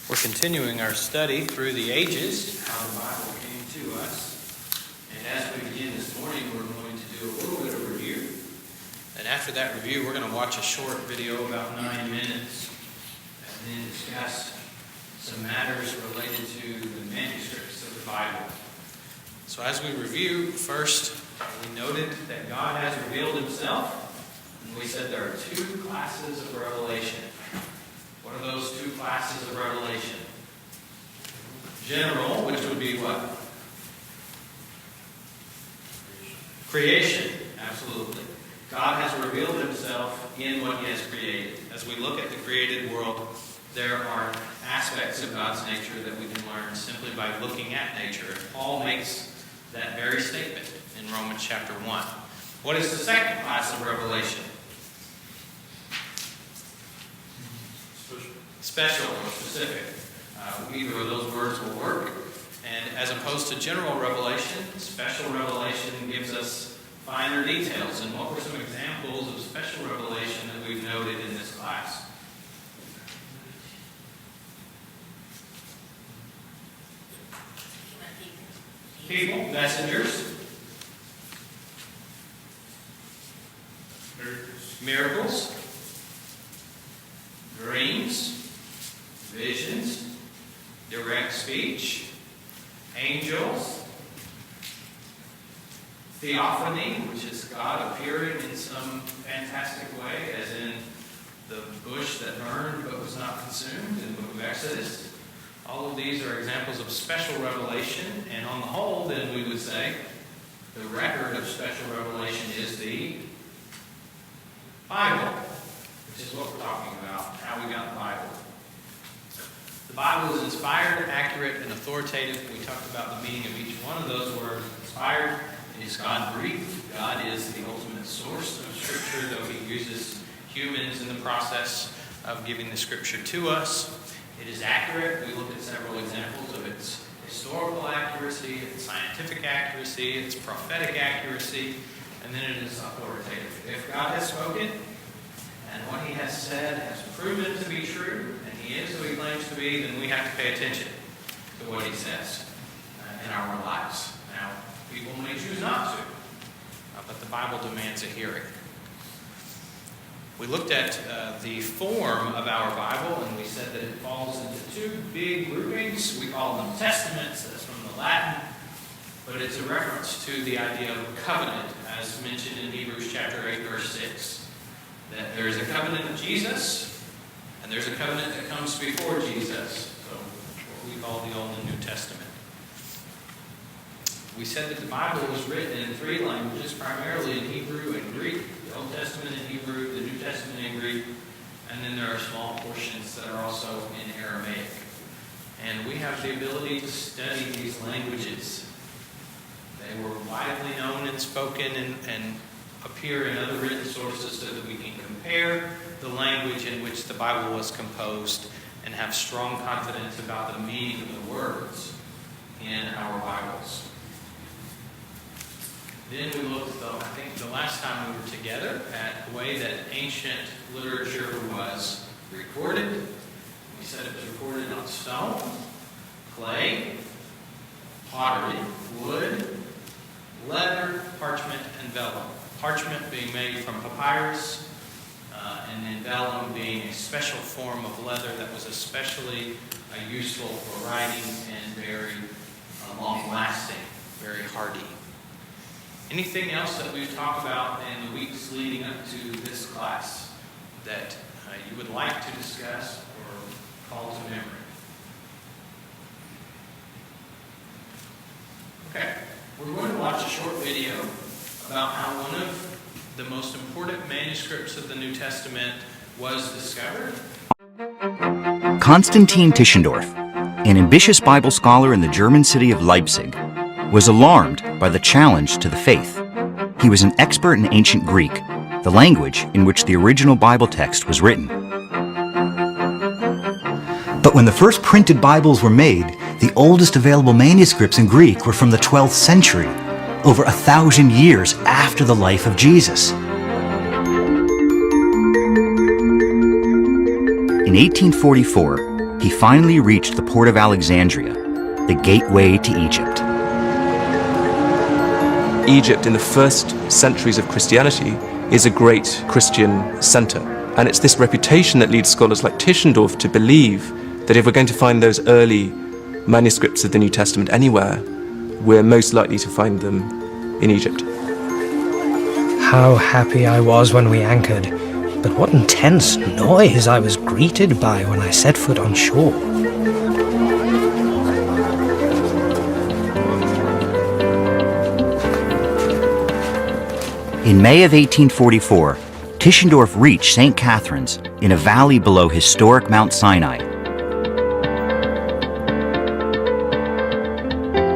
We're continuing our study through the ages, how the Bible came to us. And as we begin this morning, we're going to do a little bit of review. And after that review, we're going to watch a short video, about 9 minutes, and then discuss some matters related to the manuscripts of the Bible. So as we review, first, we noted that God has revealed himself. And we said there are two classes of revelation. What are those two classes of revelation? General, which would be what? Creation, absolutely. God has revealed himself in what he has created. As we look at the created world, there are aspects of God's nature that we can learn simply by looking at nature. And Paul makes that very statement in Romans chapter 1. What is the second class of revelation? Special or specific. Either of those words will work. And as opposed to general revelation, special revelation gives us finer details. And what were some examples of special revelation that we've noted in this class? People, messengers, miracles, dreams, visions, direct speech, angels, theophany, which is God appearing in some fantastic way, as in the bush that burned but was not consumed in the book of Exodus. All of these are examples of special revelation, and on the whole, then we would say, the record of special revelation is the Bible, which is what we're talking about, how we got the Bible. The Bible is inspired, accurate, and authoritative. We talked about the meaning of each one of those words. Inspired, it is God-breathed. God is the ultimate source of Scripture, though he uses humans in the process of giving the Scripture to us. It is accurate. We looked at several examples of its historical accuracy, its scientific accuracy, its prophetic accuracy, and then it is authoritative. If God has spoken, and what he has said has proven to be true, and he is who he claims to be, then we have to pay attention to what he says in our lives. Now, people may choose not to, but the Bible demands a hearing. We looked at the form of our Bible, and we said that it falls into two big groupings. We call them testaments. That's from the Latin, but it's a reference to the idea of covenant, as mentioned in Hebrews chapter 8, verse 6. That there's a covenant of Jesus, and there's a covenant that comes before Jesus. So what we call the Old and New Testament. We said that the Bible was written in three languages, primarily in Hebrew and Greek. The Old Testament in Hebrew, the New Testament in Greek, and then there are small portions that are also in Aramaic. And we have the ability to study these languages. They were widely known and spoken and appear in other written sources so that we can compare the language in which the Bible was composed and have strong confidence about the meaning of the words in our Bibles. Then we looked, though, I think the last time we were together, at the way that ancient literature was recorded. We said it was recorded on stone, clay, pottery, wood, leather, parchment, and vellum. Parchment being made from papyrus, and then vellum being a special form of leather that was especially useful for writing and very long-lasting, very hardy. Anything else that we talk about in the weeks leading up to this class that you would like to discuss or call to memory? Okay, we're going to watch a short video about how one of the most important manuscripts of the New Testament was discovered. Konstantin Tischendorf, an ambitious Bible scholar in the German city of Leipzig, was alarmed by the challenge to the faith. He was an expert in ancient Greek, the language in which the original Bible text was written. But when the first printed Bibles were made, the oldest available manuscripts in Greek were from the 12th century, over 1,000 years after the life of Jesus. In 1844, he finally reached the port of Alexandria, the gateway to Egypt. Egypt in the first centuries of Christianity is a great Christian center. And it's this reputation that leads scholars like Tischendorf to believe that if we're going to find those early manuscripts of the New Testament anywhere, we're most likely to find them in Egypt. How happy I was when we anchored, but what intense noise I was greeted by when I set foot on shore. In May of 1844, Tischendorf reached St. Catherine's in a valley below historic Mount Sinai.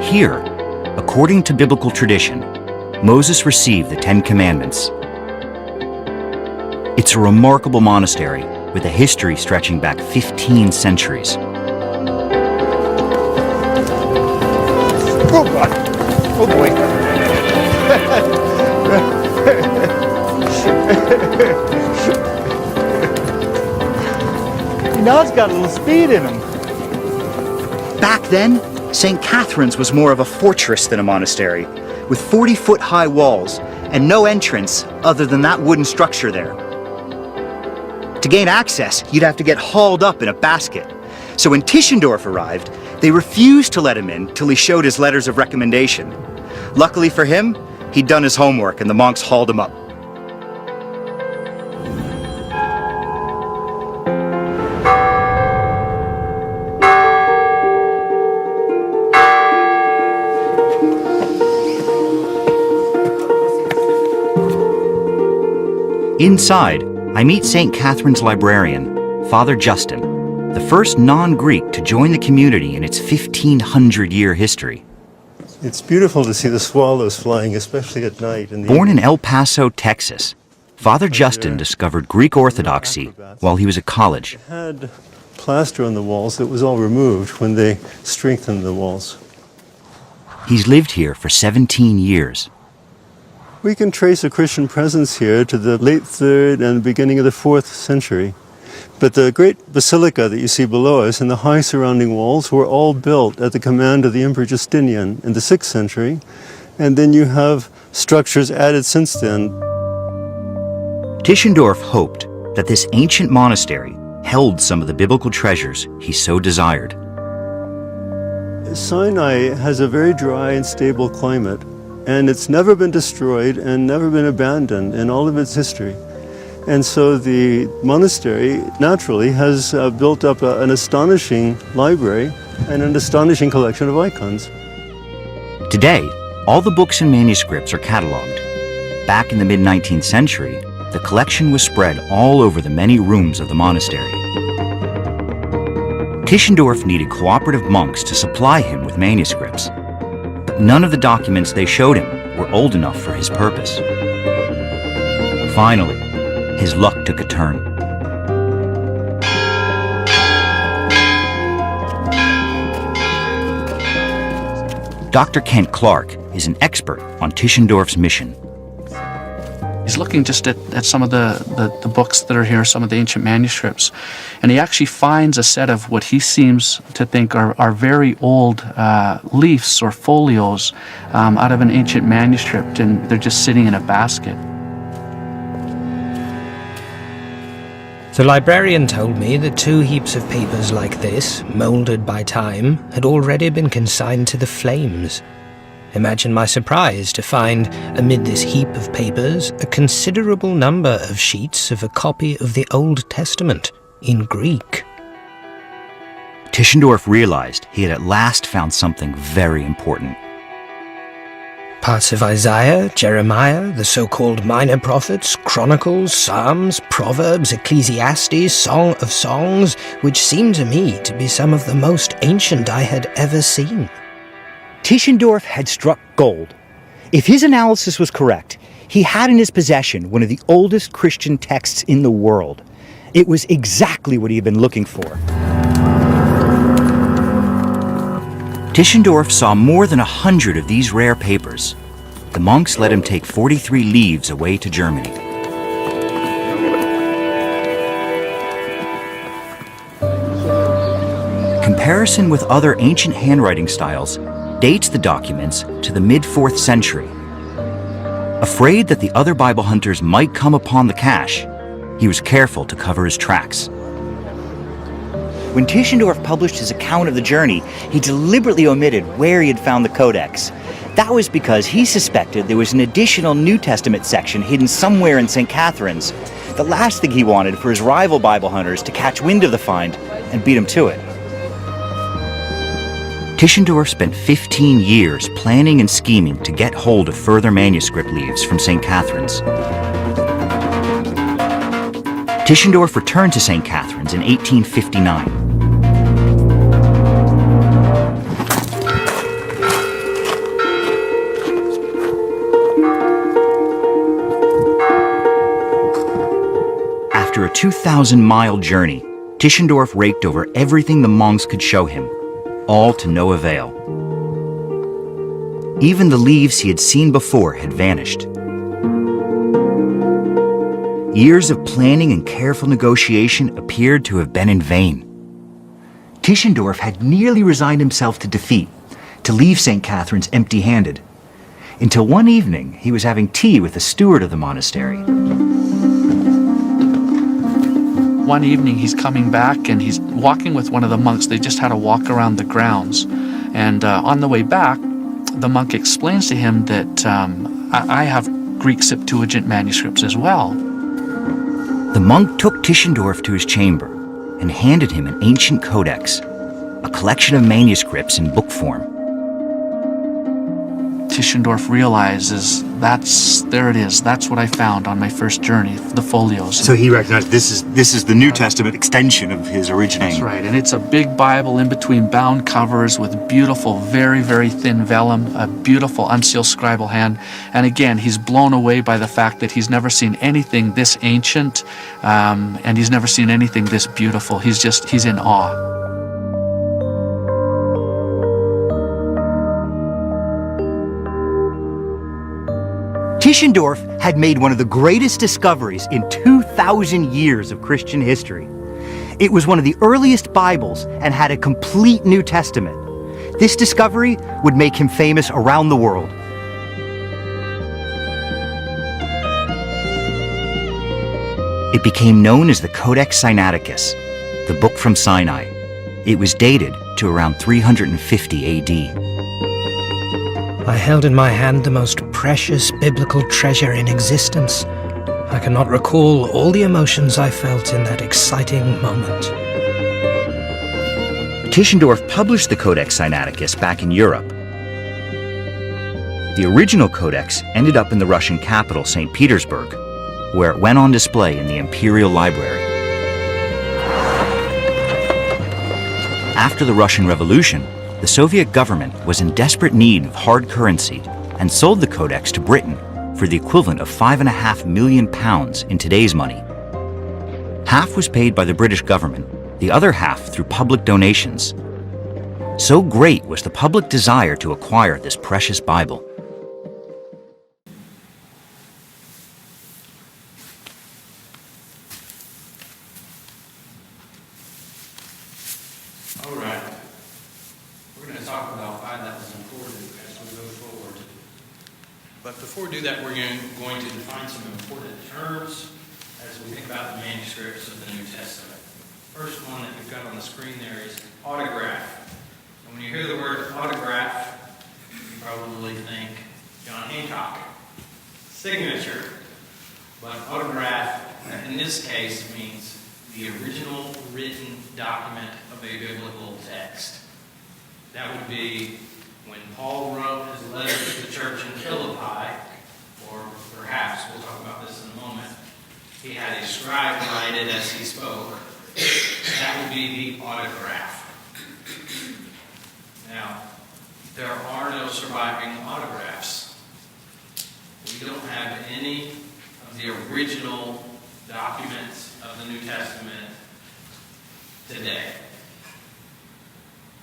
Here, according to biblical tradition, Moses received the Ten Commandments. It's a remarkable monastery with a history stretching back 15 centuries. Oh, God. Oh, boy. Now it's got a little speed in him. Back then, St. Catherine's was more of a fortress than a monastery, with 40-foot-high walls and no entrance other than that wooden structure there. To gain access, you'd have to get hauled up in a basket. So when Tischendorf arrived, they refused to let him in till he showed his letters of recommendation. Luckily for him, he'd done his homework and the monks hauled him up. Inside, I meet St. Catherine's librarian, Father Justin, the first non-Greek to join the community in its 1,500-year history. It's beautiful to see the swallows flying, especially at night. Born in El Paso, Texas, Father Justin discovered Greek Orthodoxy while he was at college. They had plaster on the walls that was all removed when they strengthened the walls. He's lived here for 17 years. We can trace a Christian presence here to the late 3rd and beginning of the 4th century. But the great basilica that you see below us and the high surrounding walls were all built at the command of the Emperor Justinian in the 6th century. And then you have structures added since then. Tischendorf hoped that this ancient monastery held some of the biblical treasures he so desired. Sinai has a very dry and stable climate, and it's never been destroyed and never been abandoned in all of its history. And so the monastery naturally has built up an astonishing library and an astonishing collection of icons. Today, all the books and manuscripts are cataloged. Back in the mid-19th century, the collection was spread all over the many rooms of the monastery. Tischendorf needed cooperative monks to supply him with manuscripts, but none of the documents they showed him were old enough for his purpose. Finally, his luck took a turn. Dr. Kent Clark is an expert on Tischendorf's mission. He's looking just at some of the books that are here, some of the ancient manuscripts, and he actually finds a set of what he seems to think are very old leaves or folios out of an ancient manuscript, and they're just sitting in a basket. The librarian told me that 2 heaps of papers like this, moulded by time, had already been consigned to the flames. Imagine my surprise to find, amid this heap of papers, a considerable number of sheets of a copy of the Old Testament in Greek. Tischendorf realized he had at last found something very important. Parts of Isaiah, Jeremiah, the so-called minor prophets, Chronicles, Psalms, Proverbs, Ecclesiastes, Song of Songs, which seemed to me to be some of the most ancient I had ever seen. Tischendorf had struck gold. If his analysis was correct, he had in his possession one of the oldest Christian texts in the world. It was exactly what he had been looking for. Tischendorf saw more than 100 of these rare papers. The monks let him take 43 leaves away to Germany. comparison with other ancient handwriting styles dates the documents to the mid-4th century. Afraid that the other Bible hunters might come upon the cache, he was careful to cover his tracks. When Tischendorf published his account of the journey, he deliberately omitted where he had found the codex. That was because he suspected there was an additional New Testament section hidden somewhere in St. Catherine's. The last thing he wanted for his rival Bible hunters to catch wind of the find and beat him to it. Tischendorf spent 15 years planning and scheming to get hold of further manuscript leaves from St. Catherine's. Tischendorf returned to St. Catherine's in 1859. After a 2,000-mile journey, Tischendorf raked over everything the monks could show him, all to no avail. Even the leaves he had seen before had vanished. Years of planning and careful negotiation appeared to have been in vain. Tischendorf had nearly resigned himself to defeat, to leave St. Catherine's empty-handed, until one evening he was having tea with the steward of the monastery. One evening he's coming back and he's walking with one of the monks. They just had a walk around the grounds. And on the way back, the monk explains to him that I have Greek Septuagint manuscripts as well. The monk took Tischendorf to his chamber and handed him an ancient codex, a collection of manuscripts in book form. Tischendorf realizes there it is. That's what I found on my first journey, the folios. So he recognized this is the New Testament extension of his original. That's right, and it's a big Bible in between bound covers with beautiful, very, very thin vellum, a beautiful unsealed scribal hand. And again, he's blown away by the fact that he's never seen anything this ancient, and he's never seen anything this beautiful. He's in awe. Tischendorf had made one of the greatest discoveries in 2,000 years of Christian history. It was one of the earliest Bibles and had a complete New Testament. This discovery would make him famous around the world. It became known as the Codex Sinaiticus, the book from Sinai. It was dated to around 350 AD. I held in my hand the most precious biblical treasure in existence. I cannot recall all the emotions I felt in that exciting moment. Tischendorf published the Codex Sinaiticus back in Europe. The original codex ended up in the Russian capital, St. Petersburg, where it went on display in the Imperial Library. After the Russian Revolution, the Soviet government was in desperate need of hard currency and sold the codex to Britain for the equivalent of £5.5 million in today's money. Half was paid by the British government, the other half through public donations. So great was the public desire to acquire this precious Bible. All right. We're going to talk about why that was important as we go forward. But before we do that, we're going to define some important terms as we think about the manuscripts of the New Testament. First one that you've got on the screen there is autograph. And when you hear the word autograph, you probably think John Hancock. Signature. But autograph, in this case, means the original written document of a biblical text. That would be when Paul wrote his letter to the church in Philippi, or perhaps, we'll talk about this in a moment, he had a scribe write it as he spoke. That would be the autograph. Now, there are no surviving autographs. We don't have any of the original documents of the New Testament today.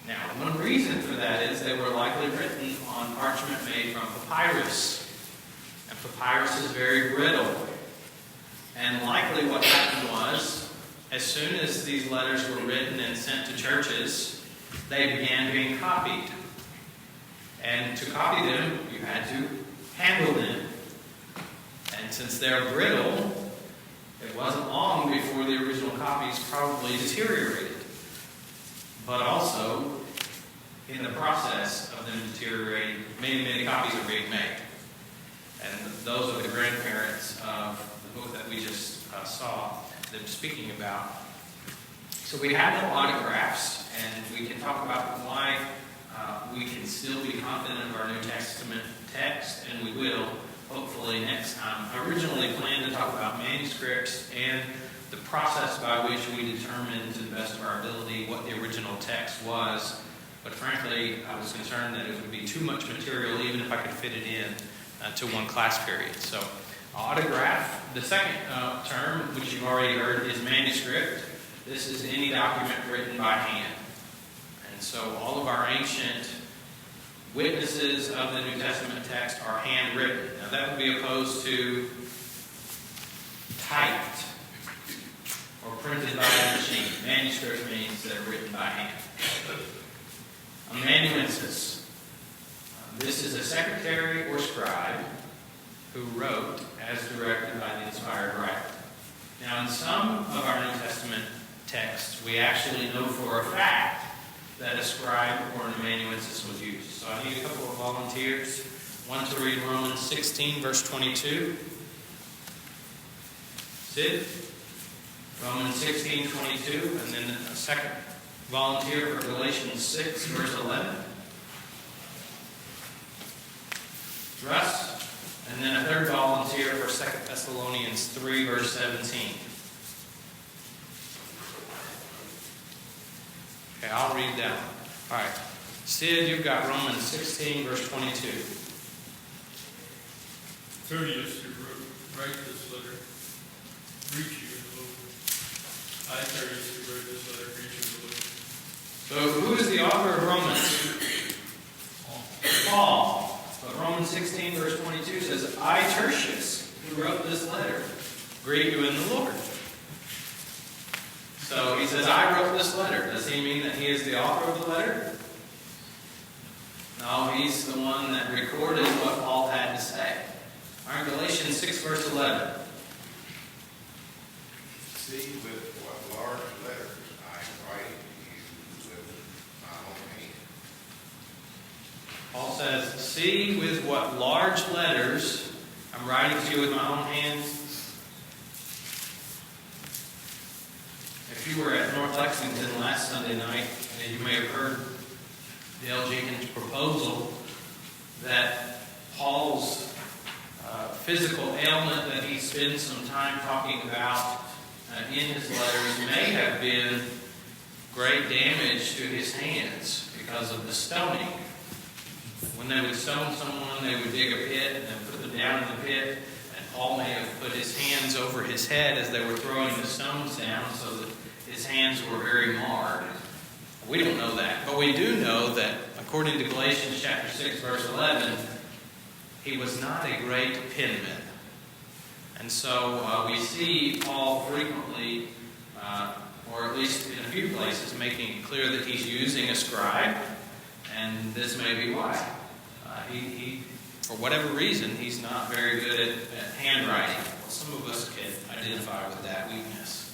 Now, one reason for that is they were likely written on parchment made from papyrus. And papyrus is very brittle. And likely what happened was, as soon as these letters were written and sent to churches, they began being copied. And to copy them, you had to handle them. And since they're brittle, it wasn't long before the original copies probably deteriorated. But also, in the process of them deteriorating, many copies are being made. And those are the grandparents of the book that we just saw them speaking about. So we have no autographs, and we can talk about why we can still be confident of our New Testament text, and we will, hopefully, next time. I originally planned to talk about manuscripts and the process by which we determine to the best of our ability what the original text was. But frankly, I was concerned that it would be too much material, even if I could fit it in to one class period. So, autograph. The second term, which you've already heard, is manuscript. This is any document written by hand. And so all of our ancient witnesses of the New Testament text are handwritten. Now that would be opposed to typed or printed by a machine. Manuscript means they're written by hand. Amanuensis. This is a secretary or scribe who wrote as directed by the inspired writer. Now, in some of our New Testament texts, we actually know for a fact that a scribe or an amanuensis was used. So I need a couple of volunteers. One to read Romans 16, verse 22. Sid? Romans 16, 22. And then a second volunteer for Galatians 6, verse 11. Russ? And then a third volunteer for 2 Thessalonians 3, verse 17. Okay, I'll read that one. All right. Sid, you've got Romans 16, verse 22. Tertius, who write this letter, greet you in the Lord. I, Tertius, who wrote this letter, greet you in the Lord. So, who is the author of Romans? Paul. But Romans 16, verse 22 says, I, Tertius, who wrote this letter, greet you in the Lord. So he says, I wrote this letter. Does he mean that he is the author of the letter? No, he's the one that recorded what Paul had to say. All right, Galatians 6, verse 11. See with what large letters I write to you with my own hand. Paul says, see with what large letters I'm writing to you with my own hands. If you were at North Lexington last Sunday night, you may have heard Dale Jenkins' proposal that Paul's physical ailment that he spends some time talking about in his letters may have been great damage to his hands because of the stoning. When they would stone someone, they would dig a pit and then put them down in the pit, and Paul may have put his hands over his head as they were throwing the stones down so that his hands were very marred. We don't know that, but we do know that according to Galatians chapter 6, verse 11, he was not a great penman. And so we see Paul frequently, or at least in a few places, making it clear that he's using a scribe, and this may be why. He, for whatever reason, he's not very good at handwriting. Well, some of us can identify with that weakness.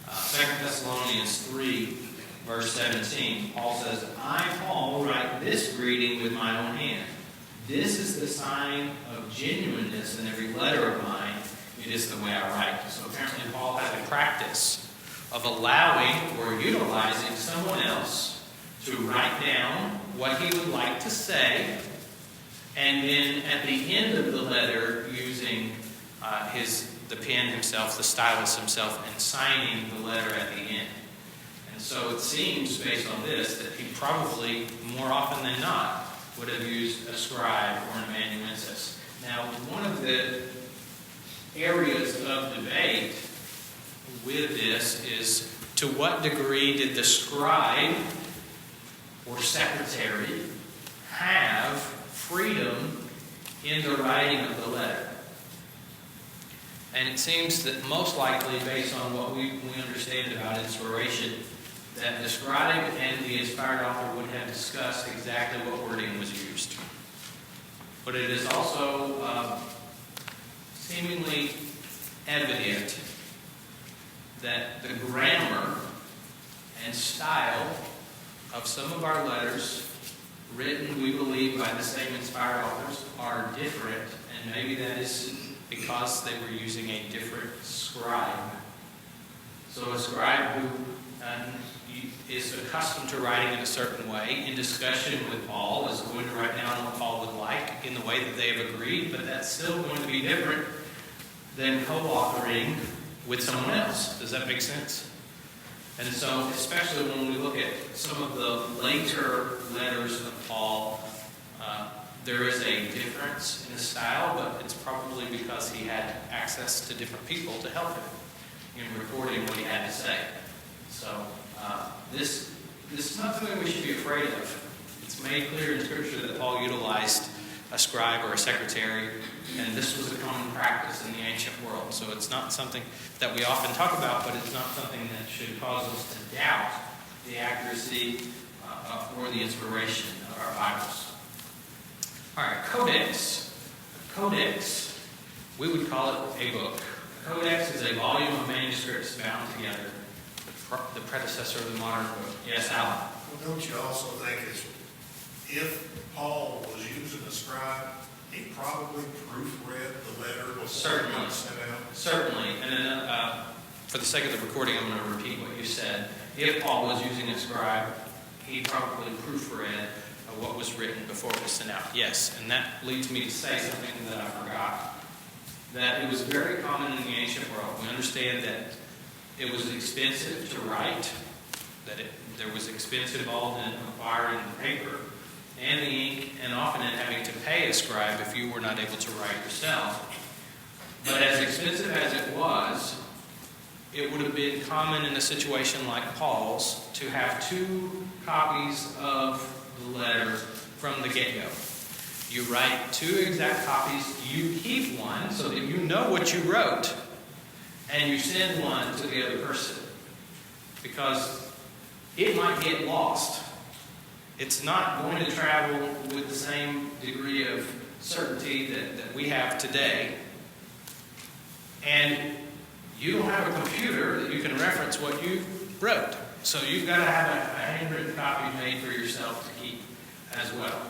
2 Thessalonians 3, verse 17, Paul says, I, Paul, write this greeting with my own hand. This is the sign of genuineness in every letter of mine. It is the way I write. So apparently Paul has a practice of allowing or utilizing someone else to write down what he would like to say, and then at the end of the letter using the pen himself, the stylus himself, and signing the letter at the end. And so it seems, based on this, that he probably, more often than not, would have used a scribe or an amanuensis. Now, one of the areas of debate with this is to what degree did the scribe or secretary have freedom in the writing of the letter? And it seems that most likely, based on what we understand about inspiration, that the scribe and the inspired author would have discussed exactly what wording was used. But it is also seemingly evident that the grammar and style of some of our letters, written, we believe, by the same inspired authors, are different, and maybe that is because they were using a different scribe. So a scribe who is accustomed to writing in a certain way, in discussion with Paul, is going to write down what Paul would like in the way that they have agreed, but that's still going to be different than co-authoring with someone else. Does that make sense? And so, especially when we look at some of the later letters of Paul, there is a difference in his style, but it's probably because he had access to different people to help him in recording what he had to say. So, this is not something we should be afraid of. It's made clear in Scripture that Paul utilized a scribe or a secretary, and this was a common practice in the ancient world. So it's not something that we often talk about, but it's not something that should cause us to doubt the accuracy or the inspiration of our Bibles. All right, codex. Codex, we would call it a book. A codex is a volume of manuscripts bound together, the predecessor of the modern book. Yes, Alan? Well, don't you also think if Paul was using a scribe, he probably proofread the letter before it got sent out? Certainly. And then, for the sake of the recording, I'm going to repeat what you said. If Paul was using a scribe, he probably proofread what was written before it was sent out. Yes, and that leads me to say something that I forgot. That it was very common in the ancient world. We understand that it was expensive to write, that there was expense involved in acquiring the paper and the ink, and often in having to pay a scribe if you were not able to write yourself. But as expensive as it was, it would have been common in a situation like Paul's to have 2 copies of the letter from the get-go. You write 2 exact copies, you keep one so that you know what you wrote, and you send one to the other person, because it might get lost. It's not going to travel with the same degree of certainty that we have today. And you don't have a computer that you can reference what you wrote. So you've got to have a handwritten copy made for yourself to keep as well.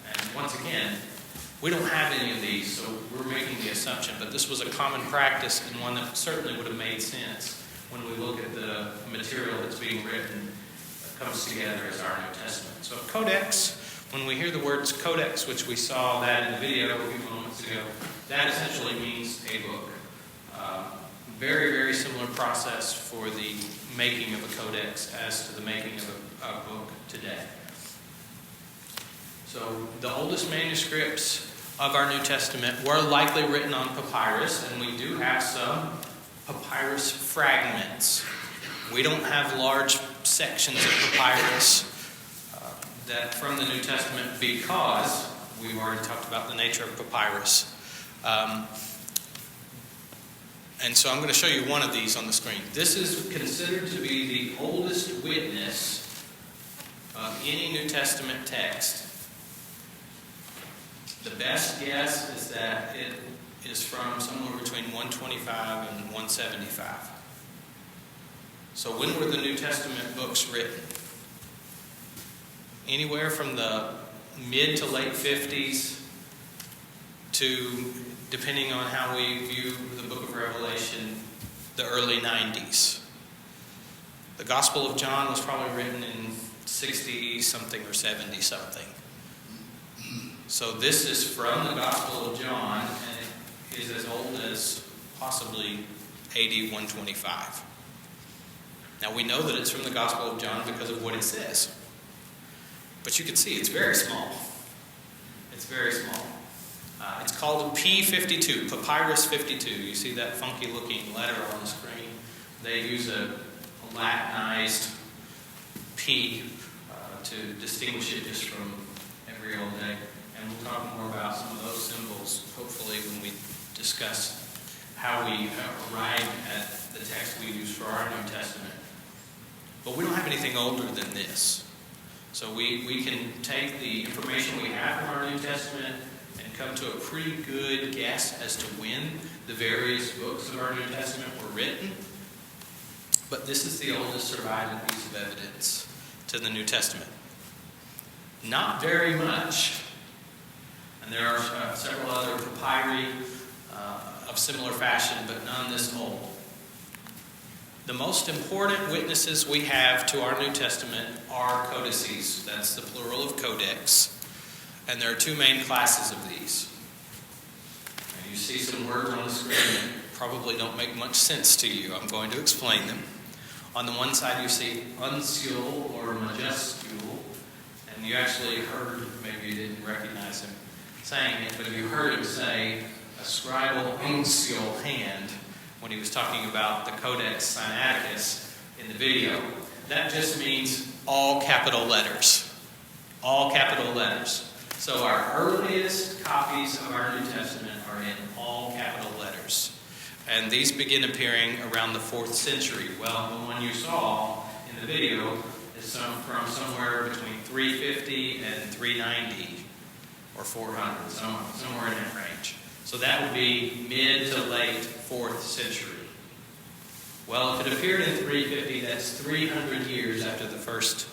And once again, we don't have any of these, so we're making the assumption. But this was a common practice, and one that certainly would have made sense when we look at the material that's being written that comes together as our New Testament. So codex, when we hear the words codex, which we saw that in the video a few moments ago, that essentially means a book. Very, very similar process for the making of a codex as to the making of a book today. So the oldest manuscripts of our New Testament were likely written on papyrus, and we do have some papyrus fragments. We don't have large sections of papyrus that from the New Testament because we've already talked about the nature of papyrus. And so I'm going to show you one of these on the screen. This is considered to be the oldest witness of any New Testament text. The best guess is that it is from somewhere between 125 and 175. So when were the New Testament books written? Anywhere from the mid to late 50s to, depending on how we view the book of Revelation, the early 90s. The Gospel of John was probably written in 60-something or 70-something. So this is from the Gospel of John, and it is as old as possibly AD 125. Now we know that it's from the Gospel of John because of what it says. But you can see it's very small. It's very small. It's called P52, Papyrus 52. You see that funky looking letter on the screen? They use a Latinized P to distinguish it just from every old day. And we'll talk more about some of those symbols, hopefully, when we discuss how we arrive at the text we use for our New Testament. But we don't have anything older than this. So we can take the information we have from our New Testament and come to a pretty good guess as to when the various books of our New Testament were written. But this is the oldest surviving piece of evidence to the New Testament. Not very much. And there are several other papyri of similar fashion, but none this old. The most important witnesses we have to our New Testament are codices. That's the plural of codex. And there are two main classes of these. And you see some words on the screen that probably don't make much sense to you. I'm going to explain them. On the one side you see uncial or majuscule. And you actually heard, maybe you didn't recognize him saying it, but you heard him say a scribal uncial hand when he was talking about the Codex Sinaiticus in the video. That just means all capital letters. All capital letters. So our earliest copies of our New Testament are in all capital letters. And these begin appearing around the 4th century. Well, the one you saw in the video is from somewhere between 350 and 390 or 400, somewhere in that range. So that would be mid to late 4th century. Well, if it appeared in 350, that's 300 years after the first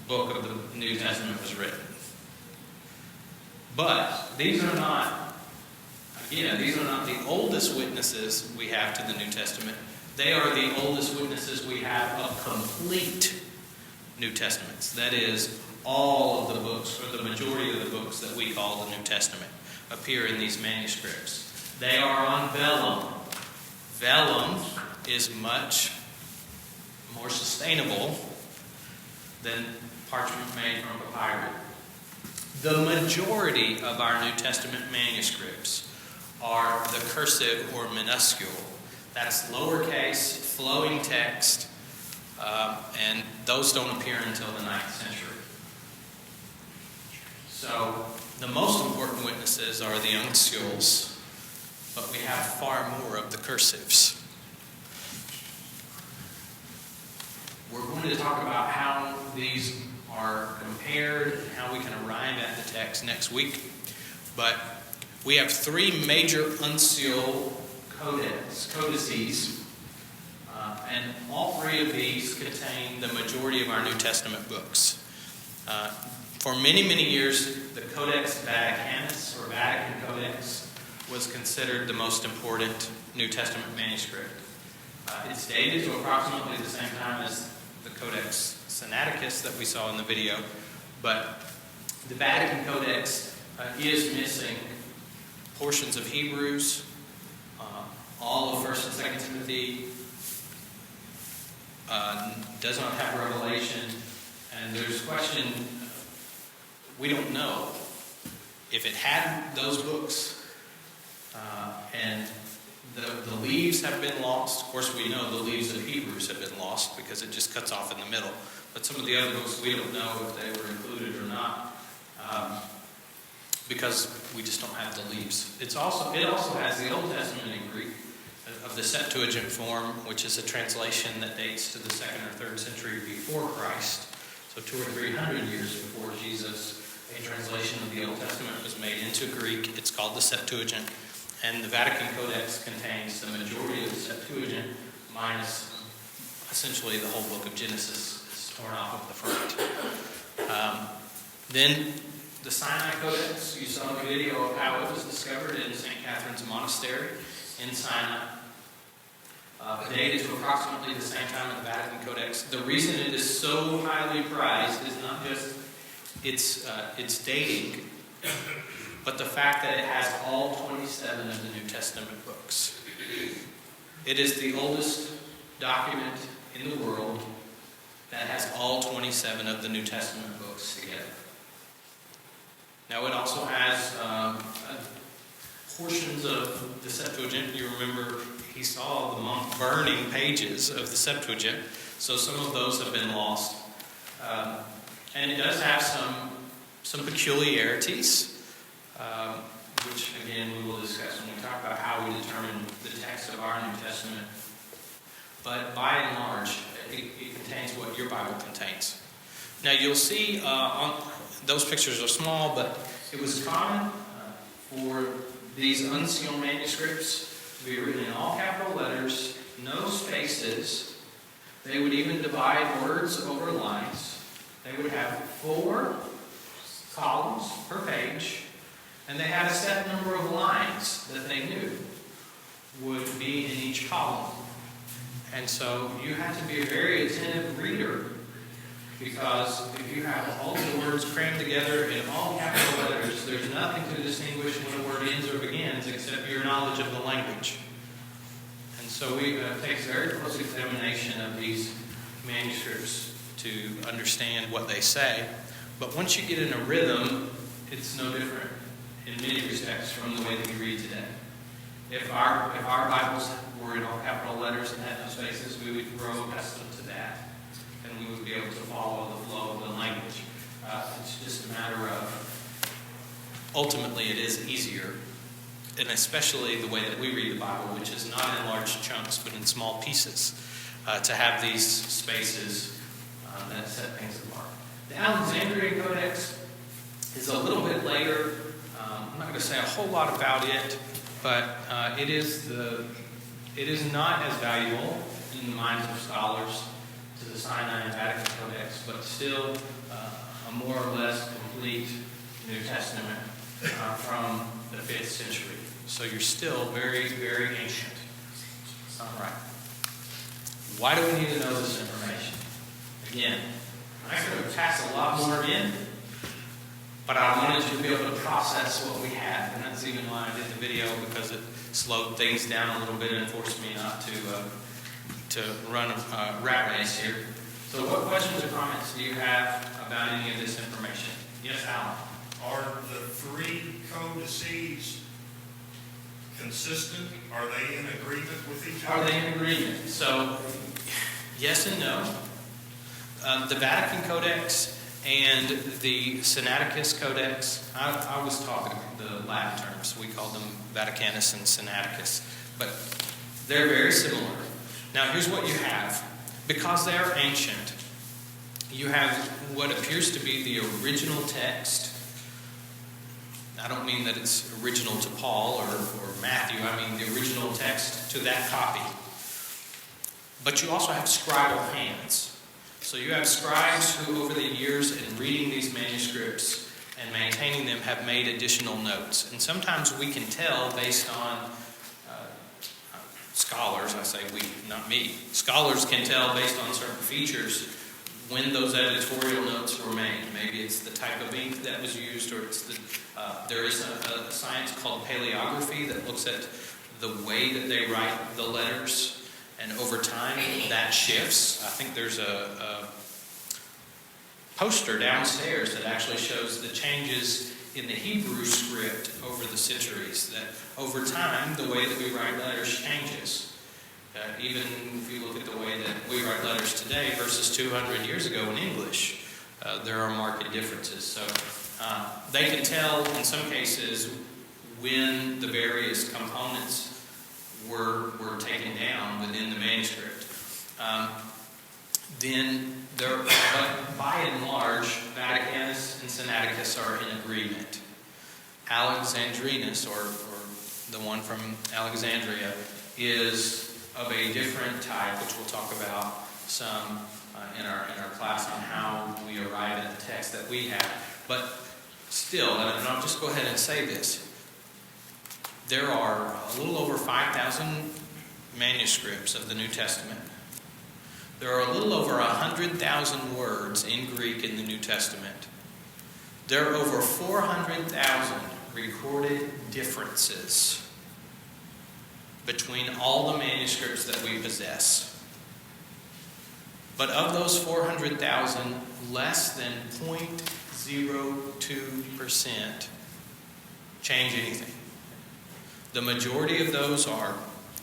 book of the New Testament was written. But these are not the oldest witnesses we have to the New Testament. They are the oldest witnesses we have of complete New Testaments. That is, all of the books, or the majority of the books that we call the New Testament, appear in these manuscripts. They are on vellum. Vellum is much more sustainable than parchment made from papyri. The majority of our New Testament manuscripts are the cursive or minuscule. That's lowercase, flowing text, and those don't appear until the 9th century. So the most important witnesses are the uncials, but we have far more of the cursives. We're going to talk about how these are compared and how we can arrive at the text next week. But we have 3 major uncial codices, and all 3 of these contain the majority of our New Testament books. For many, many years, the Codex Vaticanus, or Vatican Codex, was considered the most important New Testament manuscript. It's dated to approximately the same time as the Codex Sinaiticus that we saw in the video, but the Vatican Codex is missing portions of Hebrews, all of 1st and 2nd Timothy, does not have Revelation, and there's question. We don't know if it had those books, and the leaves have been lost. Of course, we know the leaves of Hebrews have been lost because it just cuts off in the middle. But some of the other books, we don't know if they were included or not, because we just don't have the leaves. It also has the Old Testament in Greek of the Septuagint form, which is a translation that dates to the 2nd or 3rd century before Christ. So 200 or 300 years before Jesus, a translation of the Old Testament was made into Greek. It's called the Septuagint. And the Vatican Codex contains the majority of the Septuagint, minus essentially the whole book of Genesis is torn off of the front. Then the Sinai Codex, you saw the video of how it was discovered in St. Catherine's Monastery in Sinai. Dated to approximately the same time as the Vatican Codex. The reason it is so highly prized is not just its dating, but the fact that it has all 27 of the New Testament books. It is the oldest document in the world that has all 27 of the New Testament books together. Now it also has portions of the Septuagint. You remember he saw the monk burning pages of the Septuagint, so some of those have been lost. And it does have some peculiarities, which again we will discuss when we talk about how we determine the text of our New Testament. But by and large, it contains what your Bible contains. Now you'll see on those pictures are small, but it was common for these unsealed manuscripts to be written in all capital letters, no spaces. They would even divide words over lines. They would have 4 columns per page, and they had a set number of lines that they knew would be in each column. And so you have to be a very attentive reader, because if you have all the words crammed together in all capital letters, there's nothing to distinguish when a word ends or begins except your knowledge of the language. And so we take very close examination of these manuscripts to understand what they say. But once you get in a rhythm, it's no different in many respects from the way that we read today. If our Bibles were in all capital letters and had no spaces, we would grow accustomed to that, and we would be able to follow the flow of the language. It's just a matter of, ultimately it is easier, and especially the way that we read the Bible, which is not in large chunks but in small pieces, to have these spaces that set things apart. The Alexandrian Codex is a little bit later. I'm not going to say a whole lot about it, but it is not as valuable in the minds of scholars to the Sinai and Vatican Codex, but still a more or less complete New Testament from the 5th century. So you're still very, very ancient. All right. Why do we need to know this information? Again, I could have passed a lot more in, but I wanted you to be able to process what we have, and that's even why I did the video, because it slowed things down a little bit and forced me not to run a rat race here. So what questions or comments do you have about any of this information? Yes, Alan? Are the 3 codices consistent? Are they in agreement with each other? Are they in agreement? So, yes and no. The Vatican Codex and the Sinaiticus Codex, I was talking the Latin terms. We call them Vaticanus and Sinaiticus. But they're very similar. Now, here's what you have. Because they are ancient, you have what appears to be the original text. I don't mean that it's original to Paul or Matthew. I mean the original text to that copy. But you also have scribal hands. So you have scribes who, over the years in reading these manuscripts and maintaining them, have made additional notes. And sometimes we can tell based on scholars, I say we, not me. Scholars can tell based on certain features when those editorial notes were made. Maybe it's the type of ink that was used, or it's there is a science called paleography that looks at the way that they write the letters. And over time, that shifts. I think there's a poster downstairs that actually shows the changes in the Hebrew script over the centuries. That over time, the way that we write letters changes. Even if you look at the way that we write letters today versus 200 years ago in English, there are marked differences. So they can tell, in some cases, when the various components were taken down within the manuscript. Then, by and large, Vaticanus and Sinaiticus are in agreement. Alexandrinus, or the one from Alexandria, is of a different type, which we'll talk about some in our class on how we arrive at the text that we have. But still, and I'll just go ahead and say this, there are a little over 5,000 manuscripts of the New Testament. There are a little over 100,000 words in Greek in the New Testament. There are over 400,000 recorded differences between all the manuscripts that we possess. But of those 400,000, less than 0.02% change anything. The majority of those are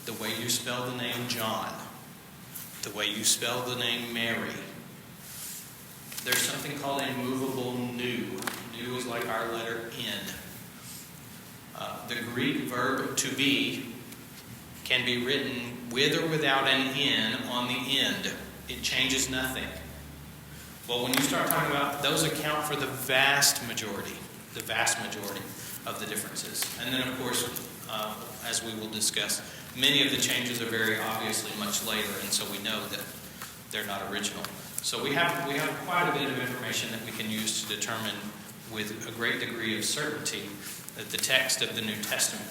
the way you spell the name John, the way you spell the name Mary. There's something called a movable nu. Nu is like our letter N. The Greek verb to be can be written with or without an N on the end. it changes nothing. Well, when you start talking about, those account for the vast majority of the differences. And then, of course, as we will discuss, many of the changes are very obviously much later, and so we know that they're not original. So we have quite a bit of information that we can use to determine with a great degree of certainty the text of the New Testament.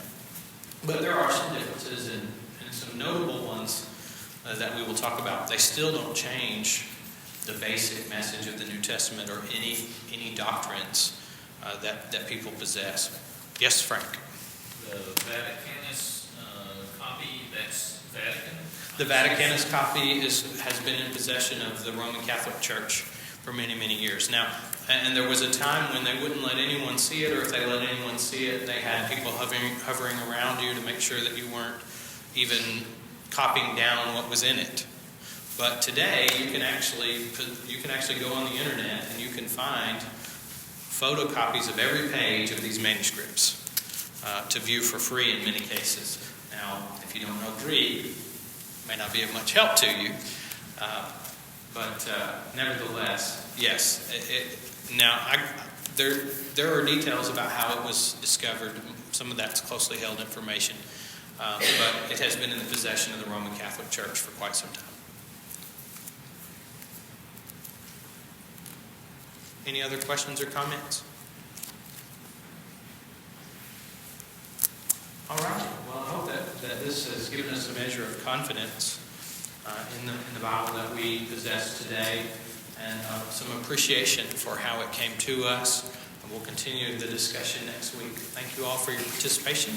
But there are some differences and some notable ones that we will talk about. They still don't change the basic message of the New Testament or any doctrines that people possess. Yes, Frank? The Vaticanus copy, that's Vatican? The Vaticanus copy has been in possession of the Roman Catholic Church for many, many years. Now, and there was a time when they wouldn't let anyone see it, or if they let anyone see it, they had people hovering around you to make sure that you weren't even copying down what was in it. But today, you can actually go on the internet and you can find photocopies of every page of these manuscripts to view for free in many cases. Now, if you don't know Greek, it may not be of much help to you. But nevertheless, yes. There are details about how it was discovered. Some of that's closely held information. But it has been in the possession of the Roman Catholic Church for quite some time. Any other questions or comments? All right. Well, I hope that this has given us a measure of confidence in the Bible that we possess today, and some appreciation for how it came to us. And we'll continue the discussion next week. Thank you all for your participation.